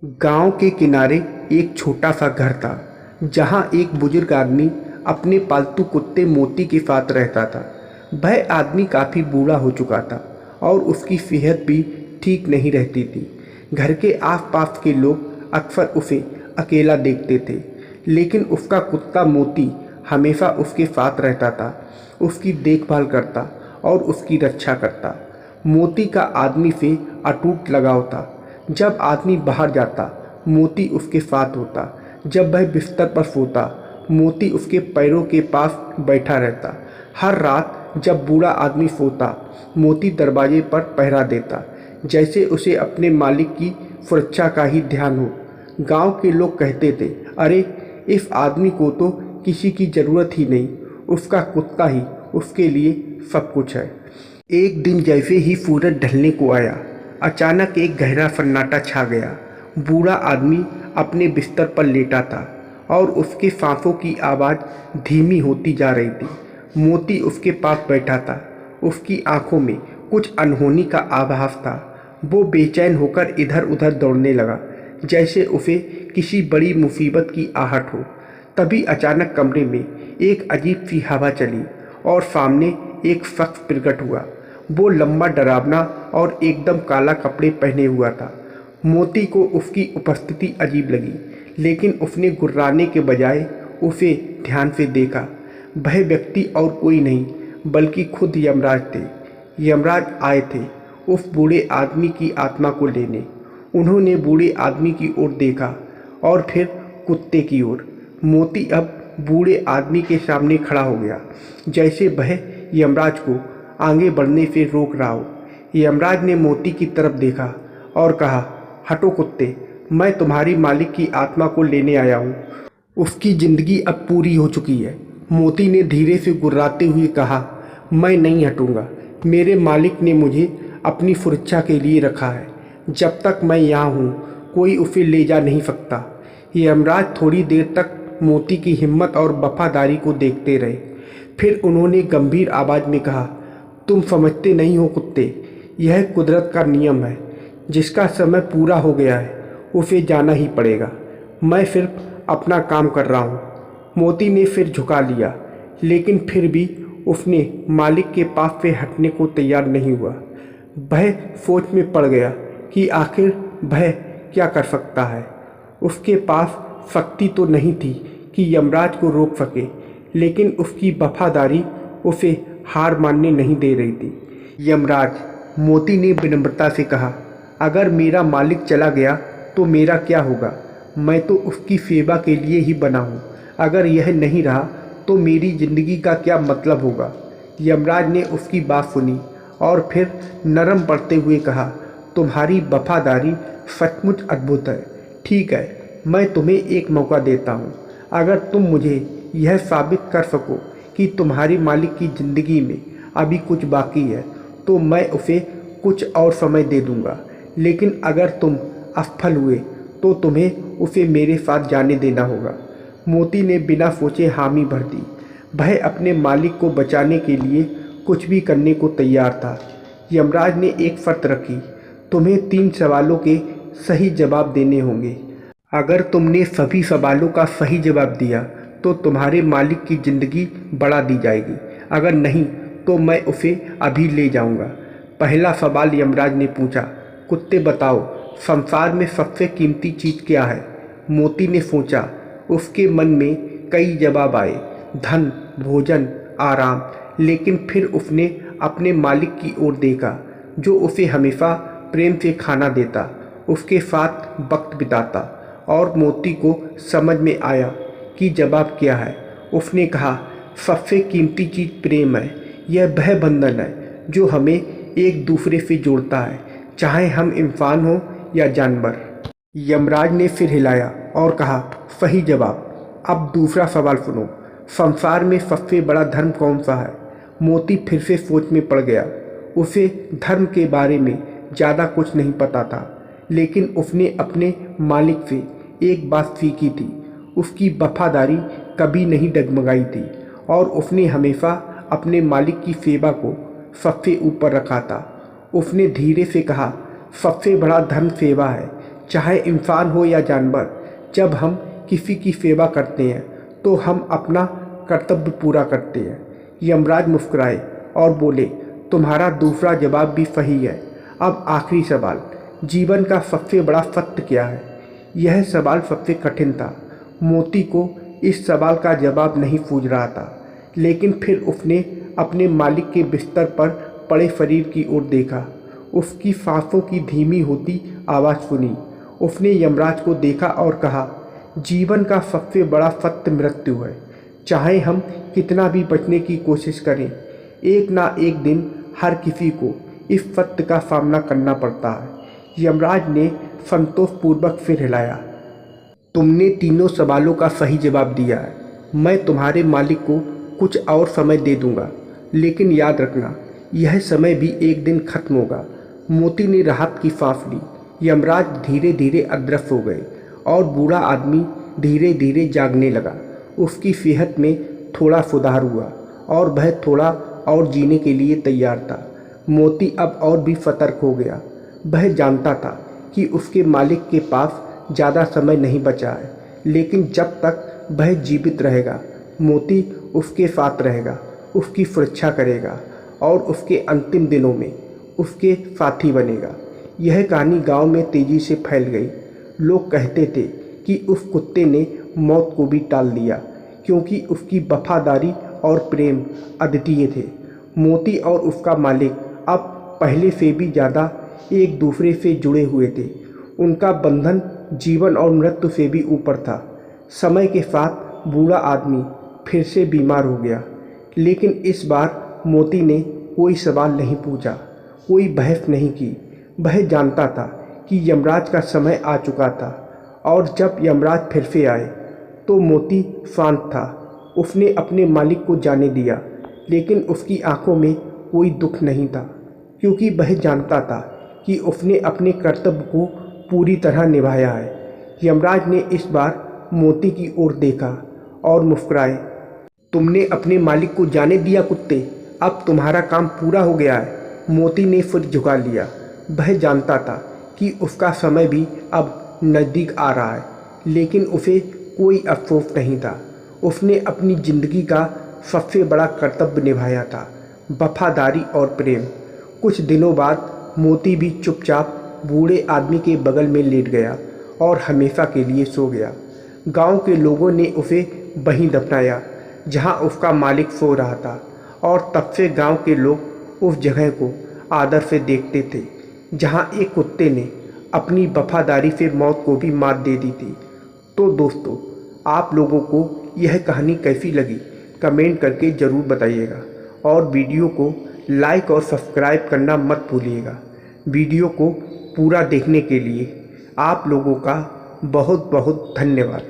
गांव के किनारे एक छोटा सा घर था जहां एक बुजुर्ग आदमी अपने पालतू कुत्ते मोती के साथ रहता था। वह आदमी काफ़ी बूढ़ा हो चुका था और उसकी सेहत भी ठीक नहीं रहती थी। घर के आसपास के लोग अक्सर उसे अकेला देखते थे, लेकिन उसका कुत्ता मोती हमेशा उसके साथ रहता था, उसकी देखभाल करता और उसकी रक्षा करता। मोती का आदमी से अटूट लगाव था। जब आदमी बाहर जाता, मोती उसके साथ होता। जब वह बिस्तर पर सोता, मोती उसके पैरों के पास बैठा रहता। हर रात जब बूढ़ा आदमी सोता, मोती दरवाजे पर पहरा देता, जैसे उसे अपने मालिक की सुरक्षा का ही ध्यान हो। गांव के लोग कहते थे, अरे इस आदमी को तो किसी की ज़रूरत ही नहीं, उसका कुत्ता ही उसके लिए सब कुछ है। एक दिन जैसे ही सूरज ढलने को आया, अचानक एक गहरा सन्नाटा छा गया। बूढ़ा आदमी अपने बिस्तर पर लेटा था और उसके सांसों की आवाज़ धीमी होती जा रही थी। मोती उसके पास बैठा था। उसकी आंखों में कुछ अनहोनी का आभास था। वो बेचैन होकर इधर उधर दौड़ने लगा, जैसे उसे किसी बड़ी मुसीबत की आहट हो। तभी अचानक कमरे में एक अजीब सी हवा चली और सामने एक शख्स प्रकट हुआ। वो लंबा, डरावना और एकदम काला कपड़े पहने हुआ था। मोती को उसकी उपस्थिति अजीब लगी, लेकिन उसने गुर्राने के बजाय उसे ध्यान से देखा। वह व्यक्ति और कोई नहीं बल्कि खुद यमराज थे। यमराज आए थे उस बूढ़े आदमी की आत्मा को लेने। उन्होंने बूढ़े आदमी की ओर देखा और फिर कुत्ते की ओर। मोती अब बूढ़े आदमी के सामने खड़ा हो गया, जैसे वह यमराज को आगे बढ़ने से रोक रहा हो। यमराज ने मोती की तरफ देखा और कहा, हटो कुत्ते, मैं तुम्हारी मालिक की आत्मा को लेने आया हूँ। उसकी ज़िंदगी अब पूरी हो चुकी है। मोती ने धीरे से गुर्राते हुए कहा, मैं नहीं हटूँगा। मेरे मालिक ने मुझे अपनी सुरक्षा के लिए रखा है। जब तक मैं यहाँ हूँ, कोई उसे ले जा नहीं सकता। यमराज थोड़ी देर तक मोती की हिम्मत और वफादारी को देखते रहे। फिर उन्होंने गंभीर आवाज़ में कहा, तुम समझते नहीं हो कुत्ते, यह कुदरत का नियम है। जिसका समय पूरा हो गया है उसे जाना ही पड़ेगा। मैं सिर्फ अपना काम कर रहा हूँ। मोती ने सिर झुका लिया, लेकिन फिर भी उसने मालिक के पास से हटने को तैयार नहीं हुआ। वह सोच में पड़ गया कि आखिर वह क्या कर सकता है। उसके पास शक्ति तो नहीं थी कि यमराज को रोक सके, लेकिन उसकी वफादारी उसे हार मानने नहीं दे रही थी। यमराज, मोती ने विनम्रता से कहा, अगर मेरा मालिक चला गया तो मेरा क्या होगा? मैं तो उसकी सेवा के लिए ही बना हूँ। अगर यह नहीं रहा तो मेरी ज़िंदगी का क्या मतलब होगा? यमराज ने उसकी बात सुनी और फिर नरम पड़ते हुए कहा, तुम्हारी वफादारी सचमुच अद्भुत है। ठीक है, मैं तुम्हें एक मौका देता हूँ। अगर तुम मुझे यह साबित कर सको कि तुम्हारी मालिक की ज़िंदगी में अभी कुछ बाकी है, तो मैं उसे कुछ और समय दे दूँगा। लेकिन अगर तुम असफल हुए तो तुम्हें उसे मेरे साथ जाने देना होगा। मोती ने बिना सोचे हामी भर दी। वह अपने मालिक को बचाने के लिए कुछ भी करने को तैयार था। यमराज ने एक शर्त रखी, तुम्हें 3 सवालों के सही जवाब देने होंगे। अगर तुमने सभी सवालों का सही जवाब दिया तो तुम्हारे मालिक की ज़िंदगी बढ़ा दी जाएगी। अगर नहीं तो मैं उसे अभी ले जाऊंगा। पहला सवाल यमराज ने पूछा, कुत्ते बताओ, संसार में सबसे कीमती चीज़ क्या है? मोती ने सोचा। उसके मन में कई जवाब आए, धन, भोजन, आराम। लेकिन फिर उसने अपने मालिक की ओर देखा, जो उसे हमेशा प्रेम से खाना देता, उसके साथ वक्त बिताता। और मोती को समझ में आया कि जवाब क्या है। उसने कहा, सबसे कीमती चीज़ प्रेम है। यह वह बंधन है जो हमें एक दूसरे से जोड़ता है, चाहे हम इंसान हो या जानवर। यमराज ने सिर हिलाया और कहा, सही जवाब। अब दूसरा सवाल सुनो, संसार में सबसे बड़ा धर्म कौन सा है? मोती फिर से सोच में पड़ गया। उसे धर्म के बारे में ज़्यादा कुछ नहीं पता था, लेकिन उसने अपने मालिक से एक बात सीखी थी, उसकी वफादारी कभी नहीं डगमगाई थी और उसने हमेशा अपने मालिक की सेवा को सबसे ऊपर रखा था। उसने धीरे से कहा, सबसे बड़ा धर्म सेवा है। चाहे इंसान हो या जानवर। जब हम किसी की सेवा करते हैं तो हम अपना कर्तव्य पूरा करते हैं। यमराज मुस्कुराए और बोले, तुम्हारा दूसरा जवाब भी सही है। अब आखिरी सवाल, जीवन का सबसे बड़ा सत्य क्या है? यह सवाल सबसे कठिन था। मोती को इस सवाल का जवाब नहीं सूझ रहा था, लेकिन फिर उसने अपने मालिक के बिस्तर पर पड़े शरीर की ओर देखा। उसकी सांसों की धीमी होती आवाज़ सुनी। उसने यमराज को देखा और कहा, जीवन का सबसे बड़ा सत्य मृत्यु है। चाहे हम कितना भी बचने की कोशिश करें, एक ना एक दिन हर किसी को इस सत्य का सामना करना पड़ता है। यमराज ने संतोषपूर्वक सिर हिलाया। तुमने तीनों सवालों का सही जवाब दिया है। मैं तुम्हारे मालिक को कुछ और समय दे दूंगा, लेकिन याद रखना, यह समय भी एक दिन खत्म होगा। मोती ने राहत की सांस ली। यमराज धीरे धीरे अदृश्य हो गए और बूढ़ा आदमी धीरे धीरे जागने लगा। उसकी सेहत में थोड़ा सुधार हुआ और वह थोड़ा और जीने के लिए तैयार था। मोती अब और भी सतर्क हो गया। वह जानता था कि उसके मालिक के पास ज़्यादा समय नहीं बचा है, लेकिन जब तक वह जीवित रहेगा, मोती उसके साथ रहेगा, उसकी सुरक्षा करेगा और उसके अंतिम दिनों में उसके साथी बनेगा। यह कहानी गांव में तेज़ी से फैल गई। लोग कहते थे कि उस कुत्ते ने मौत को भी टाल दिया, क्योंकि उसकी वफादारी और प्रेम अद्वितीय थे। मोती और उसका मालिक अब पहले से भी ज़्यादा एक दूसरे से जुड़े हुए थे। उनका बंधन जीवन और मृत्यु से भी ऊपर था। समय के साथ बूढ़ा आदमी फिर से बीमार हो गया, लेकिन इस बार मोती ने कोई सवाल नहीं पूछा, कोई बहस नहीं की। वह जानता था कि यमराज का समय आ चुका था, और जब यमराज फिर से आए तो मोती शांत था। उसने अपने मालिक को जाने दिया, लेकिन उसकी आंखों में कोई दुख नहीं था, क्योंकि वह जानता था कि उसने अपने कर्तव्य को पूरी तरह निभाया है। यमराज ने इस बार मोती की ओर देखा और मुस्कुराए। तुमने अपने मालिक को जाने दिया कुत्ते, अब तुम्हारा काम पूरा हो गया है। मोती ने सिर झुका लिया। वह जानता था कि उसका समय भी अब नज़दीक आ रहा है, लेकिन उसे कोई अफसोस नहीं था। उसने अपनी ज़िंदगी का सबसे बड़ा कर्तव्य निभाया था, वफादारी और प्रेम। कुछ दिनों बाद मोती भी चुपचाप बूढ़े आदमी के बगल में लेट गया और हमेशा के लिए सो गया। गांव के लोगों ने उसे वहीं दफनाया जहां उसका मालिक सो रहा था, और तब से गांव के लोग उस जगह को आदर से देखते थे जहां एक कुत्ते ने अपनी वफादारी से मौत को भी मात दे दी थी। तो दोस्तों, आप लोगों को यह कहानी कैसी लगी कमेंट करके ज़रूर बताइएगा, और वीडियो को लाइक और सब्सक्राइब करना मत भूलिएगा। वीडियो को पूरा देखने के लिए आप लोगों का बहुत बहुत धन्यवाद।